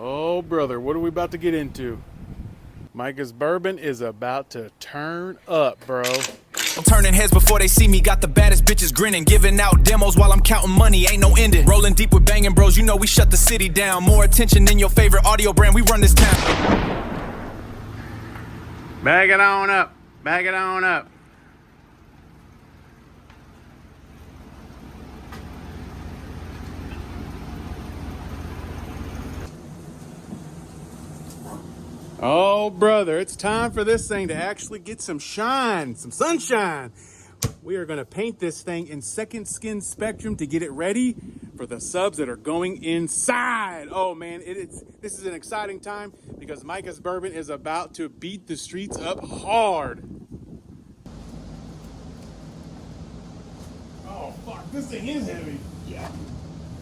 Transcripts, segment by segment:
Oh, brother, what are we about to get into? Mykas Bourbon is about to turn up, bro. I'm turning heads before they see me. Got the baddest bitches grinning, giving out demos while I'm counting money. Ain't no ending. Rolling deep with Bangin bros. You know we shut the city down. More attention than your favorite audio brand. We run this town. Bag it on up. Bag it on up. Oh, brother, it's time for this thing to actually get some shine, some sunshine. We are going to paint this thing in second skin spectrum to get it ready for the subs that are going inside. Oh, man, this is an exciting time because Mykas Bourbon is about to beat the streets up hard. Oh, fuck, this thing is heavy. Yeah.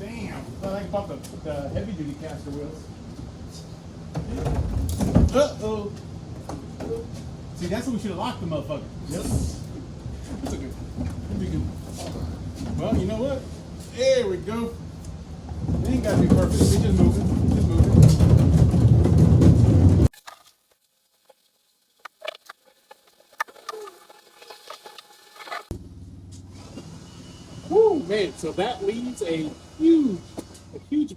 Damn. I like about the heavy-duty caster wheels. Uh-oh. See, that's when we should have locked the motherfucker. Yep. That's a good. That'd be good. Well, you know what? There we go. It ain't gotta be perfect. It's just moving. Just moving. Woo, man. So that leaves a huge, huge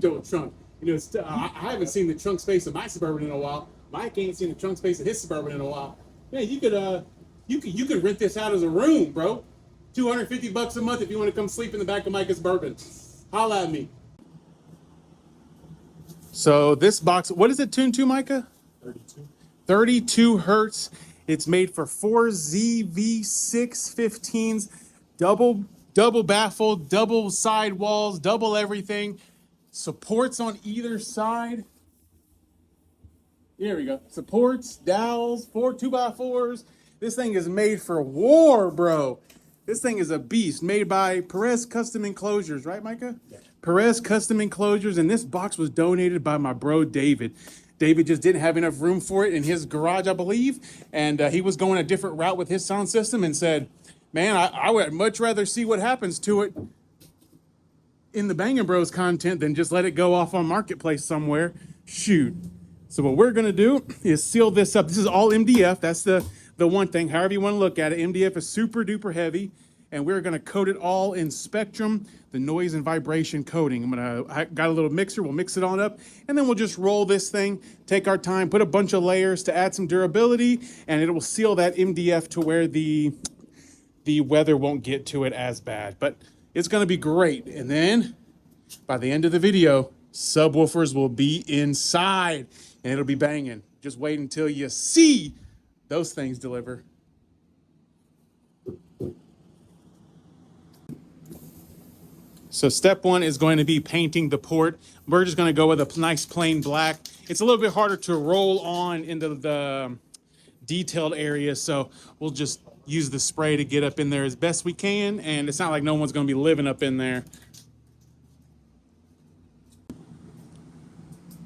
old trunk. You know, I haven't seen the trunk space of my Suburban in a while. Mike ain't seen the trunk space of his Suburban in a while. Man, you could rent this out as a room, bro. $250 a month if you want to come sleep in the back of Mykas Bourbon. Holla at me. So this box, what is it tuned to, Micah? 32. 32 hertz. It's made for 4 ZV615s, double baffled, double sidewalls, double everything. Supports on either side. Here we go. Supports, dowels, 2x4s. This thing is made for war, bro. This thing is a beast. Made by Perez Custom Enclosures, right, Micah? Yeah. Perez Custom Enclosures, and this box was donated by my bro David. David just didn't have enough room for it in his garage, I believe, and he was going a different route with his sound system and said, man, I would much rather see what happens to it in the Bangin Bros content than just let it go off on Marketplace somewhere. Shoot. So what we're gonna do is seal this up. This is all MDF. That's the one thing, however you want to look at it. MDF is super duper heavy, and we're gonna coat it all in Spectrum, the noise and vibration coating. I got a little mixer, we'll mix it on up, and then we'll just roll this thing, take our time, put a bunch of layers to add some durability, and it will seal that MDF to where the weather won't get to it as bad. But it's gonna be great. And then by the end of the video, subwoofers will be inside and it'll be banging. Just wait until you see those things deliver. So step one is going to be painting the port. We're just gonna go with a nice plain black. It's a little bit harder to roll on into the detailed areas, so we'll just use the spray to get up in there as best we can, and it's not like no one's going to be living up in there.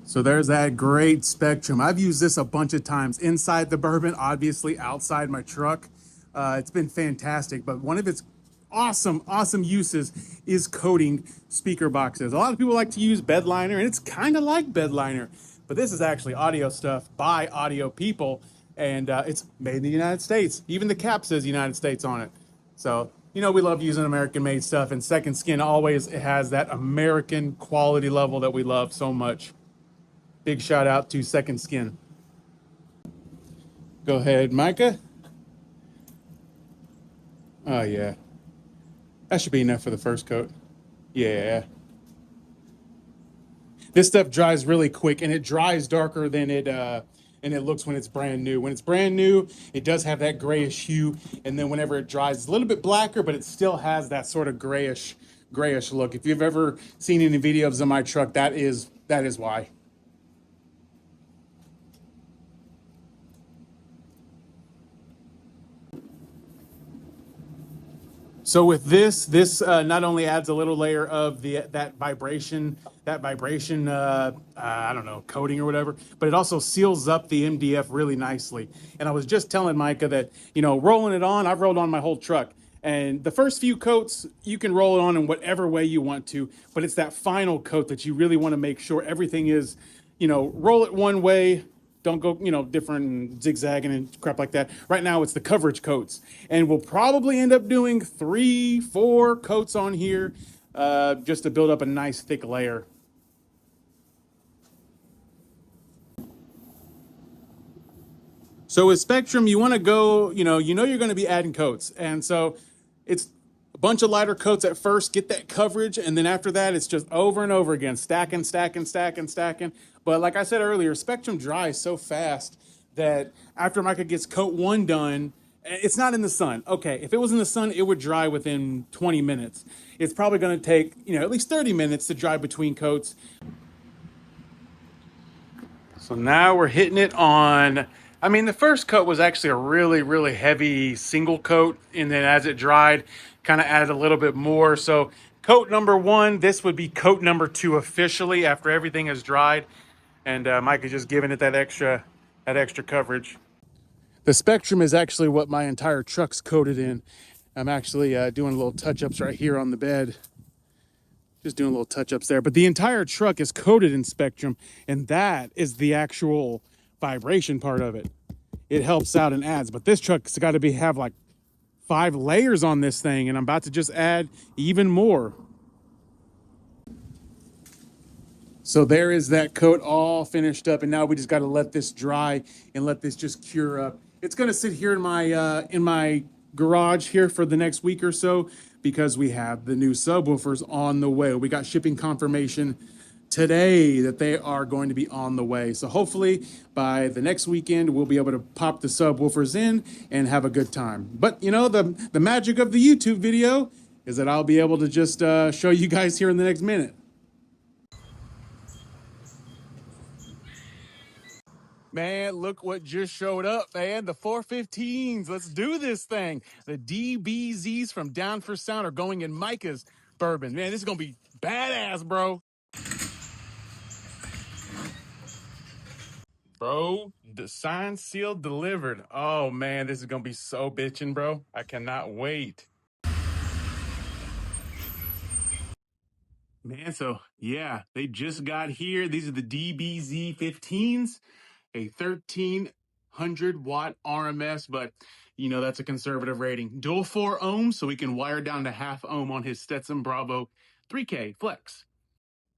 So there's that great Spectrum. I've used this a bunch of times inside the Bourbon, obviously outside my truck. It's been fantastic, but one of its awesome uses is coating speaker boxes. A lot of people like to use bed liner, and it's kind of like bed liner, but this is actually audio stuff by audio people. And it's made in the United States. Even the cap says United States on it. So, you know, we love using American-made stuff, and Second Skin always has that American quality level that we love so much. Big shout out to Second Skin. Go ahead, Micah. Oh, yeah. That should be enough for the first coat. Yeah. This stuff dries really quick, and it dries darker than it looks when it's brand new. When it's brand new, it does have that grayish hue, and then whenever it dries, it's a little bit blacker, but it still has that sort of grayish look. If you've ever seen any videos of my truck, that is why. So with this not only adds a little layer of that vibration, I don't know, coating or whatever, but it also seals up the MDF really nicely. And I was just telling Micah that, you know, rolling it on, I've rolled on my whole truck, And the first few coats, you can roll it on in whatever way you want to, but it's that final coat that you really want to make sure everything is, roll it one way, don't go, different and zigzagging and crap like that. Right now, it's the coverage coats. And we'll probably end up doing 3, 4 coats on here just to build up a nice thick layer. So with Spectrum, you want to go, you're going to be adding coats. And so it's a bunch of lighter coats at first, get that coverage. And then after that, it's just over and over again, stacking, stacking, stacking, stacking. But like I said earlier, Spectrum dries so fast that after Myka gets coat 1 done, it's not in the sun. Okay, if it was in the sun, it would dry within 20 minutes. It's probably going to take, at least 30 minutes to dry between coats. So now we're hitting it on, the first coat was actually a really, really heavy single coat. And then as it dried, kind of added a little bit more. So coat number 1, this would be coat number 2 officially after everything has dried. And Mike is just giving it that extra coverage. The Spectrum is actually what my entire truck's coated in. I'm actually doing little touch-ups right here on the bed. Just doing little touch-ups there. But the entire truck is coated in Spectrum, and that is the actual vibration part of it. It helps out and adds. But this truck's got to have like 5 layers on this thing, and I'm about to just add even more. So there is that coat all finished up, and now we just got to let this dry and let this just cure up. It's going to sit here in my garage here for the next week or so because we have the new subwoofers on the way. We got shipping confirmation today that they are going to be on the way. So hopefully by the next weekend, we'll be able to pop the subwoofers in and have a good time. But the magic of the YouTube video is that I'll be able to just show you guys here in the next minute. Man, look what just showed up, man. The 415s. Let's do this thing. The DBZs from Down4Sound are going in Mykas bourbon. Man, this is going to be badass, bro. Bro, the signed, sealed, delivered. Oh, man, this is going to be so bitchin', bro. I cannot wait. Man, so, yeah, they just got here. These are the DBZ 15s. A 1300 watt RMS, but that's a conservative rating. Dual 4 ohms, so we can wire down to half ohm on his Stetsom Bravo 3K Flex.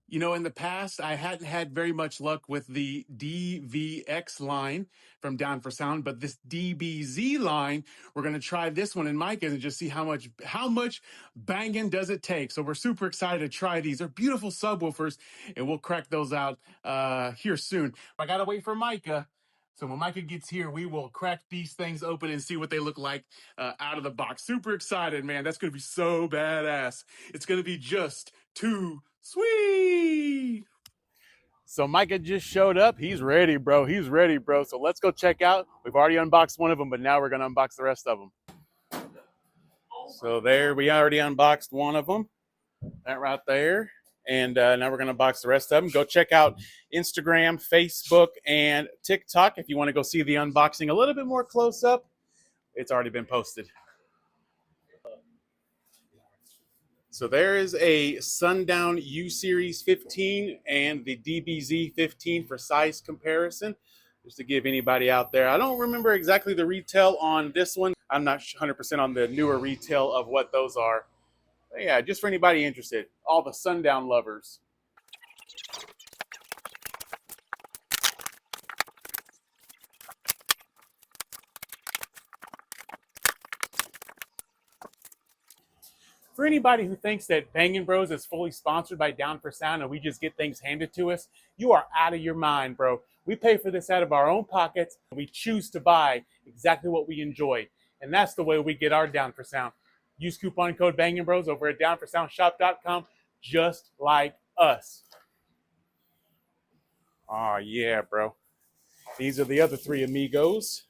In the past, I hadn't had very much luck with the DVX line from Down4Sound, but this DBZ line, we're going to try this one in Mykas and just see how much banging does it take. So we're super excited to try these. They're beautiful subwoofers, and we'll crack those out here soon. I got to wait for Myka. So when Myka gets here, we will crack these things open and see what they look like out of the box. Super excited, man. That's going to be so badass. It's going to be just too sweet. So Myka just showed up. He's ready, bro. He's ready, bro. So let's go check out. We've already unboxed one of them, but now we're going to unbox the rest of them. So there, we already unboxed one of them. That right there. And now we're going to unbox the rest of them. Go check out Instagram, Facebook, and TikTok if you want to go see the unboxing a little bit more close up. It's already been posted. So there is a Sundown U-Series 15 and the DBZ 15 for size comparison. Just to give anybody out there. I don't remember exactly the retail on this one. I'm not 100% on the newer retail of what those are. But yeah, just for anybody interested. All the Sundown lovers. For anybody who thinks that Bangin Bros is fully sponsored by Down4Sound and we just get things handed to us, you are out of your mind, bro. We pay for this out of our own pockets. We choose to buy exactly what we enjoy. And that's the way we get our Down4Sound. Use coupon code Bangin Bros over at down4soundshop.com, just like us. Oh, yeah, bro. These are the other 3 amigos.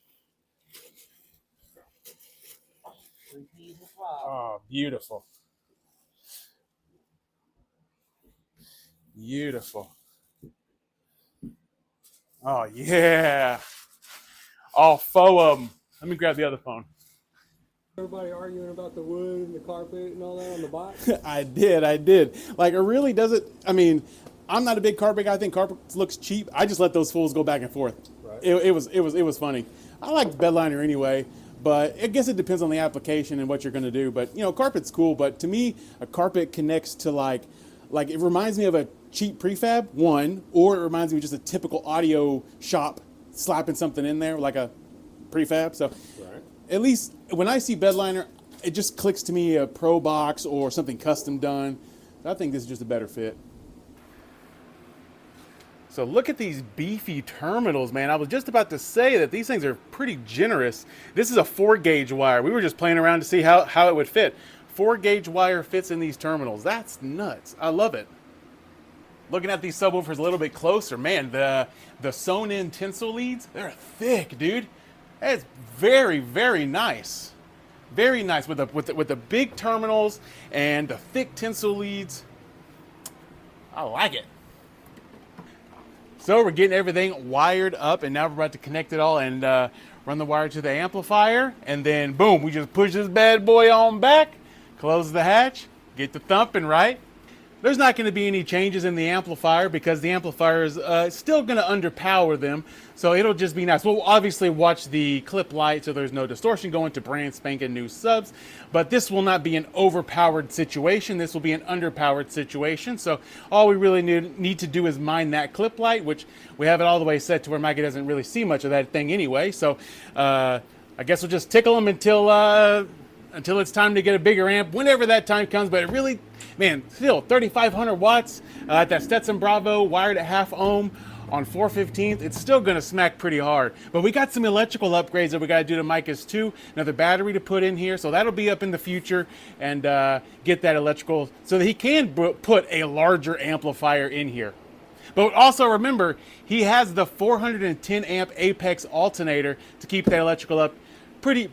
Oh, beautiful. Beautiful. Oh, yeah. All 4 of them. Let me grab the other phone. Everybody arguing about the wood and the carpet and all that on the box. I did. Like, it really doesn't. I mean, I'm not a big carpet guy. I think carpet looks cheap. I just let those fools go back and forth. Right. It was funny. I like the bed liner anyway, but I guess it depends on the application and what you're going to do. But you know, carpet's cool. But to me, a carpet connects to like it reminds me of a cheap prefab one, or it reminds me of just a typical audio shop slapping something in there like a prefab. So Right. at least when I see bed liner, it just clicks to me a pro box or something custom done. I think this is just a better fit. So look at these beefy terminals, man. I was just about to say that these things are pretty generous. This is a 4-gauge wire. We were just playing around to see how it would fit. 4-gauge wire fits in these terminals. That's nuts. I love it. Looking at these subwoofers a little bit closer, man, the sewn-in tinsel leads, they're thick, dude. That's very, very nice. Very nice with the big terminals and the thick tinsel leads. I like it. So we're getting everything wired up, and now we're about to connect it all and run the wire to the amplifier, and then boom, we just push this bad boy on back, close the hatch, get the thumping, right? There's not going to be any changes in the amplifier because the amplifier is still going to underpower them, so it'll just be nice. We'll obviously watch the clip light so there's no distortion going to brand spanking new subs, but this will not be an overpowered situation. This will be an underpowered situation, so all we really need to do is mine that clip light, which we have it all the way set to where Mykas doesn't really see much of that thing anyway, so I guess we'll just tickle them until it's time to get a bigger amp, whenever that time comes. But it really, man, still 3,500 watts at that Stetsom Bravo wired at half ohm on 4/15. It's still gonna smack pretty hard. But we got some electrical upgrades that we gotta do to Mykas too. Another battery to put in here, so that'll be up in the future, and get that electrical so that he can put a larger amplifier in here. But also remember, he has the 410 amp Apex alternator to keep that electrical up pretty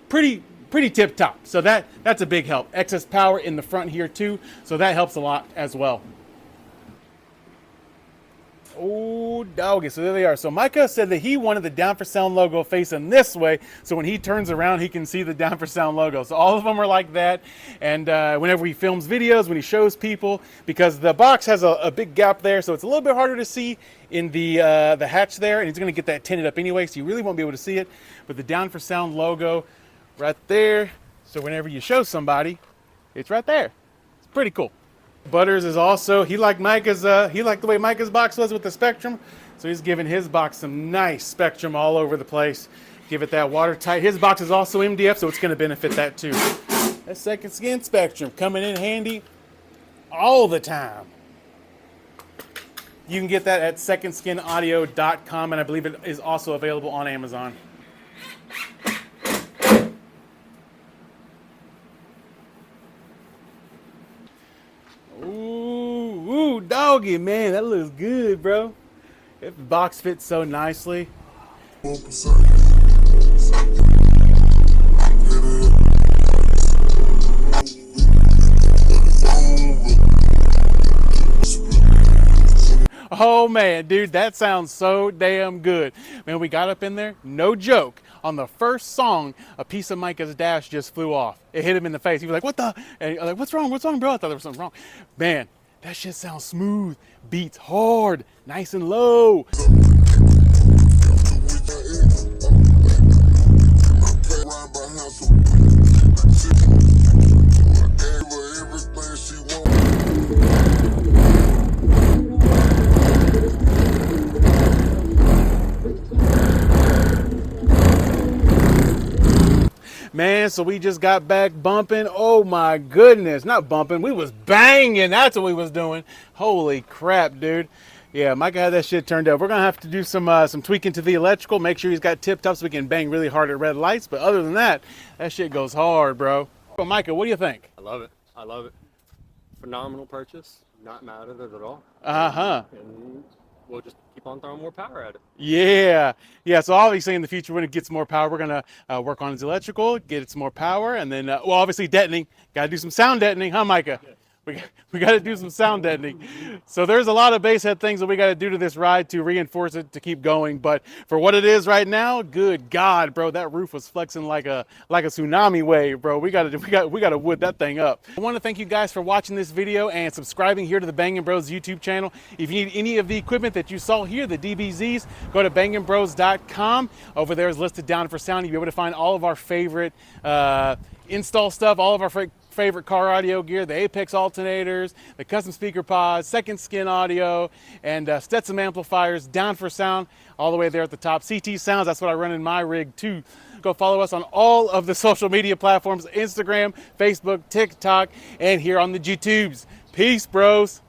tip top. So that's a big help. Excess power in the front here too, so that helps a lot as well. Oh, doggy. So there they are. So Mykas said that he wanted the Down4Sound logo facing this way, so when he turns around, he can see the Down4Sound logo. So all of them are like that. And whenever he films videos, when he shows people, because the box has a big gap there, so it's a little bit harder to see in the hatch there, and he's going to get that tinted up anyway, so you really won't be able to see it. But the Down4Sound logo right there, so whenever you show somebody, it's right there. It's pretty cool. Butters is also, he liked the way Mykas box was with the Spectrum, so he's giving his box some nice Spectrum all over the place. Give it that watertight. His box is also MDF, so it's going to benefit that too. That second skin Spectrum coming in handy all the time. You can get that at secondSkinAudio.com, and I believe it is also available on Amazon. Ooh, doggy, man, that looks good, bro. That box fits so nicely. Oh man, dude, that sounds so damn good. Man, we got up in there, no joke. On the first song, a piece of Mykas dash just flew off. It hit him in the face. He was like, "What the?" And I was like, "What's wrong? What's wrong, bro?" I thought there was something wrong. Man, that shit sounds smooth. Beats hard, nice and low. Man, so we just got back bumping. Oh my goodness, not bumping, we was banging. That's what we was doing. Holy crap, dude. Yeah, Mykas had that shit turned up. We're gonna have to do some tweaking to the electrical, make sure he's got tip top so we can bang really hard at red lights. But other than that, that shit goes hard, bro. Well, Mykas, what do you think? I love it. I love it. Phenomenal purchase. Not mad at it at all. And we'll just keep on throwing more power at it. Yeah. So obviously in the future, when it gets more power, we're gonna work on his electrical, get it some more power, and then well, obviously detonating. Got to do some sound detonating, huh, Mykas? Yeah. we got to do some sound deadening. So there's a lot of bass head things that we got to do to this ride to reinforce it to keep going. But for what it is right now, good God, bro, that roof was flexing like a tsunami wave, bro. We got to wood that thing up. I want to thank you guys for watching this video and subscribing here to the Bangin Bros YouTube channel. If you need any of the equipment that you saw here, the DBZs, go to banginbros.com. Over there is listed Down4Sound. You'll be able to find all of our favorite install stuff, all of our favorite car audio gear, the Apex alternators, the custom speaker pods, second skin audio, and Stetsom amplifiers, Down4Sound, all the way there at the top. CT Sounds, that's what I run in my rig too. Go follow us on all of the social media platforms, Instagram, Facebook, TikTok, and here on the YouTubes. Peace, bros.